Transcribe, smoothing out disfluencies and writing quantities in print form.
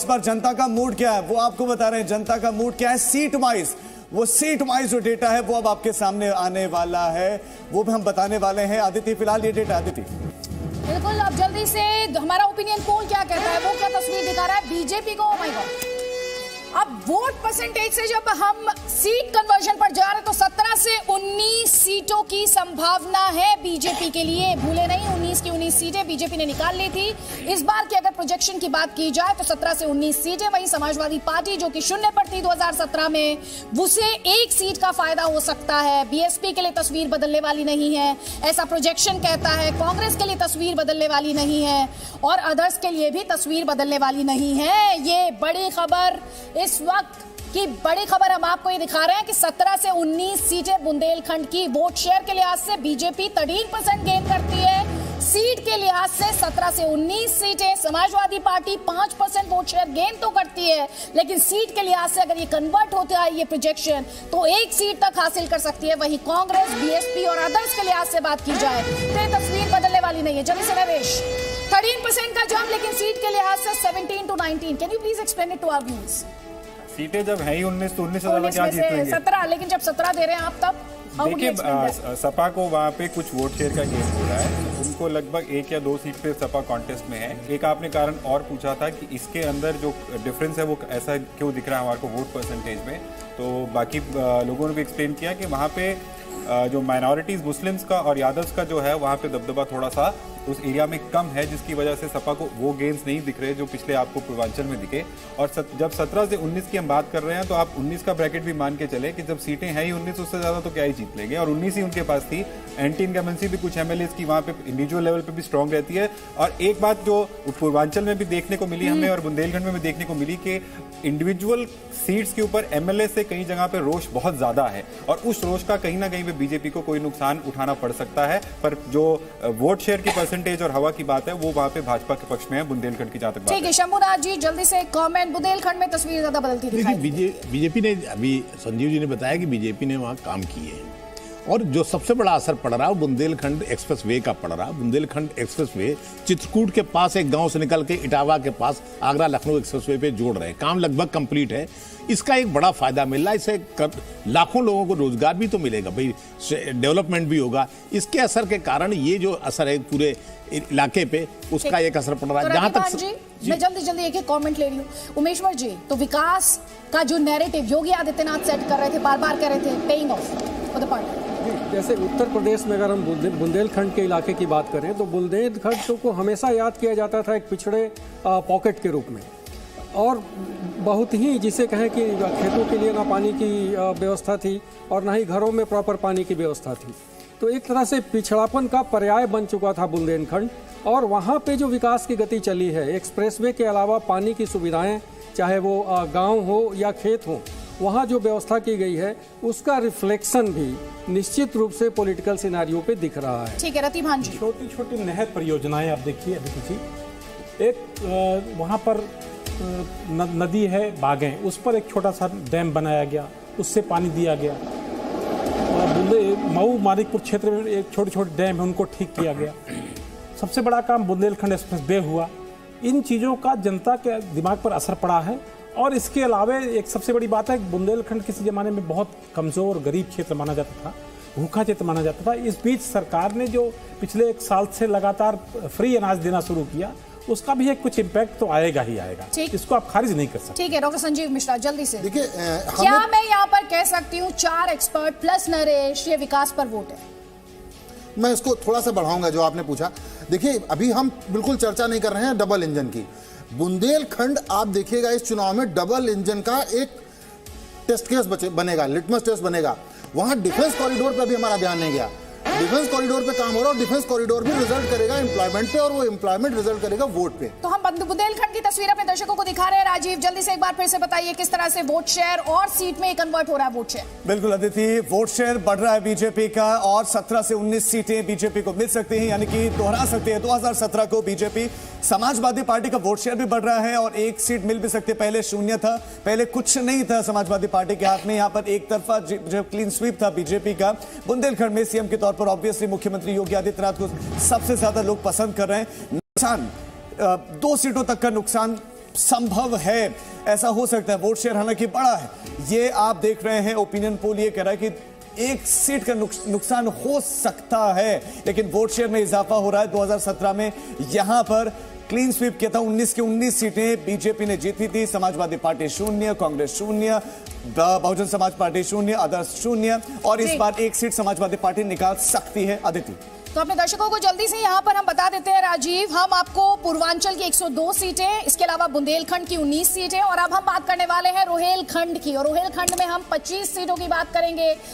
इस बार जनता का मूड क्या है वो आपको बता रहे हैं। जनता का मूड क्या है सीट वाइज, वो सीट वाइज जो डेटा है वो अब आपके सामने आने वाला है, वो भी हम बताने वाले हैं। आदित्य, फिलहाल ये डेटा आदित्य। बिल्कुल, अब जल्दी से हमारा ओपिनियन पोल क्या कहता है, वो क्या तस्वीर दिखा रहा है बीजेपी को। माय गॉड, अब वोट परसेंटेज से जब हम सीट कन्वर्जन पर जा रहे हैं तो 17 से 19 सीटों की संभावना है बीजेपी के लिए। भूले नहीं, 19 की 19 सीटें बीजेपी ने निकाल ली थी। इस बार की अगर प्रोजेक्शन की बात की जाए तो 17 से 19 सीटें। वहीं समाजवादी पार्टी जो कि शून्य पर थी 2017 में, उसे एक सीट का फायदा हो सकता है। बीएसपी के लिए तस्वीर बदलने वाली नहीं है, ऐसा प्रोजेक्शन कहता है। कांग्रेस के लिए तस्वीर बदलने वाली नहीं है और अदर्स के लिए भी तस्वीर बदलने वाली नहीं है। ये बड़ी खबर, इस वक्त की बड़ी खबर हम आपको ये दिखा रहे हैं कि 17 से 19 सीटें बुंदेलखंड की वोट शेयर के लिहाज से बीजेपी 13% गेन करती है। सीट के लिहाज से 17 से 19 सीटें, Samajwadi party 5% vote share gain तो करती है, लेकिन सीट के लिहाज से अगर ये कन्वर्ट होता है ये प्रोजेक्शन तो एक सीट तक हासिल कर सकती है। वहीं कांग्रेस, बीएसपी और अदर्स के लिहाज से बात की जाए तो ये तस्वीर बदलने वाली नहीं है। जल्दी से नवेश, 13% का जंप, लेकिन सीट के लिहाज से 17 to 19। Can you please explain it to our viewers? सीटें जब है ही 19 तो 19 से ज्यादा क्या जीतेंगे? 17, लेकिन जब 17 दे रहे हैं आप तब देखिए, सपा को वहाँ पे कुछ वोट शेयर का गेन हो रहा है। उनको लगभग 1 या 2 सीट पे सपा कॉन्टेस्ट में है। एक आपने कारण और पूछा था कि इसके अंदर जो डिफरेंस है वो ऐसा क्यों दिख रहा है हमारे को वोट परसेंटेज में, तो बाकी लोगों ने भी एक्सप्लेन किया कि वहाँ पे जो माइनॉरिटीज मुस्लिम्स का और यादव्स का जो है वहाँ पे दबदबा थोड़ा सा उस एरिया में कम है, जिसकी वजह से सपा को वो गेन्स नहीं दिख रहे जो पिछले आपको पूर्वांचल में दिखे। और जब 17 से 19 की हम बात कर रहे हैं तो आप 19 का ब्रैकेट भी मान के चले कि जब सीटें हैं ही 19, उससे ज्यादा तो क्या ही जीत लेंगे। और 19 ही उनके पास थी। एंटी इनकमेंसी भी कुछ एमएलए की वहाँ पे इंडिविजुअल लेवल पे भी स्ट्रांग रहती है। और एक बात जो पूर्वांचल में भी देखने को मिली हमें और बुंदेलखंड में भी देखने को मिली कि इंडिविजुअल सीट्स के ऊपर एमएलए से कई जगह पे रोष बहुत ज्यादा है और उस रोष का कहीं ना कहीं पे बीजेपी को कोई नुकसान उठाना पड़ सकता है। पर जो वोट शेयर की परसेंटेज और हवा की बात है वो वहाँ पे भाजपा के पक्ष में है बुंदेलखंड की जहाँ तक बात है। ठीक है, शंभुनाथ जी जल्दी से कमेंट, बुंदेलखंड में तस्वीर ज्यादा बदलती दिखाई। बीजेपी ने, अभी संजीव जी ने बताया कि बीजेपी ने वहाँ काम किए हैं और जो सबसे बड़ा असर पड़ रहा है बुंदेलखंड एक्सप्रेसवे का पड़ रहा है। बुंदेलखंड एक्सप्रेसवे चित्रकूट के पास एक गांव से निकल के इटावा के पास आगरा लखनऊ एक्सप्रेसवे पे जोड़ रहे हैं। काम लगभग कंप्लीट है। इसका एक बड़ा फायदा मिल रहा है, इससे लाखों लोगों को रोजगार भी तो मिलेगा भाई, डेवलपमेंट भी होगा। इसके असर के कारण ये जो असर है पूरे इलाके पे उसका एक असर पड़ रहा है। जहां तक जी, मैं जल्दी एक कमेंट ले रही हूँ। उमेश्वर जी, तो विकास का जो नैरेटिव योगी आदित्यनाथ सेट कर रहे थे, बार बार कह रहे थे paying off for the party. जैसे उत्तर प्रदेश में अगर हम बुंदेलखंड के इलाके की बात करें तो बुंदेलखंड को हमेशा याद किया जाता था एक पिछड़े पॉकेट के रूप में, और बहुत ही जिसे कहें कि खेतों के लिए ना पानी की व्यवस्था थी और ना ही घरों में प्रॉपर पानी की व्यवस्था थी। तो एक तरह से पिछड़ापन का पर्याय बन चुका था बुंदेलखंड। और वहाँ पे जो विकास की गति चली है, एक्सप्रेसवे के अलावा पानी की सुविधाएं, चाहे वो गांव हो या खेत हो, वहाँ जो व्यवस्था की गई है उसका रिफ्लेक्शन भी निश्चित रूप से पॉलिटिकल सिनेरियो पे दिख रहा है। ठीक है, रतिभान जी, छोटी छोटी नहर परियोजनाएं आप देखिए अभी एक वहाँ पर नदी है बागें, उस पर एक छोटा सा डैम बनाया गया, उससे पानी दिया गया। मऊ मानिकपुर क्षेत्र में एक छोटे छोटे डैम है, उनको ठीक किया गया। सबसे बड़ा काम बुंदेलखंड एक्सप्रेस वे हुआ। इन चीज़ों का जनता के दिमाग पर असर पड़ा है। और इसके अलावा एक सबसे बड़ी बात है, बुंदेलखंड किसी ज़माने में बहुत कमज़ोर गरीब क्षेत्र माना जाता था, भूखा क्षेत्र माना जाता था। इस बीच सरकार ने जो पिछले 1 साल से लगातार फ्री अनाज देना शुरू किया, उसका भी एक कुछ इम्पैक्ट तो आएगा ही आएगा। इसको आप खारिज नहीं कर सकते। ठीक है, डॉक्टर संजीव मिश्रा जल्दी से देखिए, क्या मैं यहाँ पर कह सकती हूँ 4 एक्सपर्ट प्लस नरेश ये विकास पर वोट है? मैं इसको थोड़ा सा बढ़ाऊंगा जो आपने पूछा। देखिए, अभी हम बिल्कुल चर्चा नहीं कर रहे हैं डबल इंजन की। बुंदेलखंड आप देखिएगा इस चुनाव में डबल इंजन का एक टेस्ट केस बनेगा, लिटमस टेस्ट बनेगा। वहां डिफेंस कॉरिडोर पे भी हमारा ध्यान नहीं गया। डिफेंस कॉरिडोर पे काम हो रहा है और डिफेंस कॉरिडोर भी रिजल्ट करेगा एम्प्लॉयमेंट पे और वो एम्प्लॉयमेंट रिजल्ट करेगा वोट पे। तो हम बुंदेलखंड की तस्वीर अपने दर्शकों को दिखा रहे हैं। राजीव, जल्दी से एक बार फिर से बताइए किस तरह से वोट शेयर और सीट में कन्वर्ट हो रहा है वोट शेयर? बिल्कुल अदिति, वोट शेयर बढ़ रहा है बीजेपी का और 17 से 19 सीटें बीजेपी को मिल सकती हैं, यानी कि दोहरा सकती है 2017 को बीजेपी। समाजवादी पार्टी का वोट शेयर भी बढ़ रहा है और 1 सीट मिल भी सकती है। पहले शून्य था, पहले कुछ नहीं था समाजवादी पार्टी के हाथ में। यहाँ पर एक तरफा जो क्लीन स्वीप था बीजेपी का। बुंदेलखंड में सीएम के तौर पर ऑब्वियसली मुख्यमंत्री योगी आदित्यनाथ को सबसे ज्यादा लोग पसंद कर रहे हैं। नुकसान 2 सीटों तक का नुकसान संभव है, ऐसा हो सकता है। वोट शेयर हालांकि बड़ा है, ये आप देख रहे हैं। ओपिनियन पोल ये कह रहा है कि 1 सीट का नुकसान हो सकता है, लेकिन वोट शेयर में इजाफा हो रहा है। 2017 में यहां पर क्लीन स्वीप किया था, 19 की 19 सीटें बीजेपी ने जीती थी। Samajwadi party 0, Congress 0, Bahujan Samaj party 0, others 0, और इस बार 1 सीट समाजवादी पार्टी निकाल सकती है। अदिति, तो अपने दर्शकों को जल्दी से यहाँ पर हम बता देते हैं राजीव, हम आपको पूर्वांचल की 102 सीटें, इसके अलावा बुंदेलखंड की 19 सीटें, और अब हम बात करने वाले हैं रोहेलखंड की, और रोहेलखंड में हम 25 सीटों की बात करेंगे।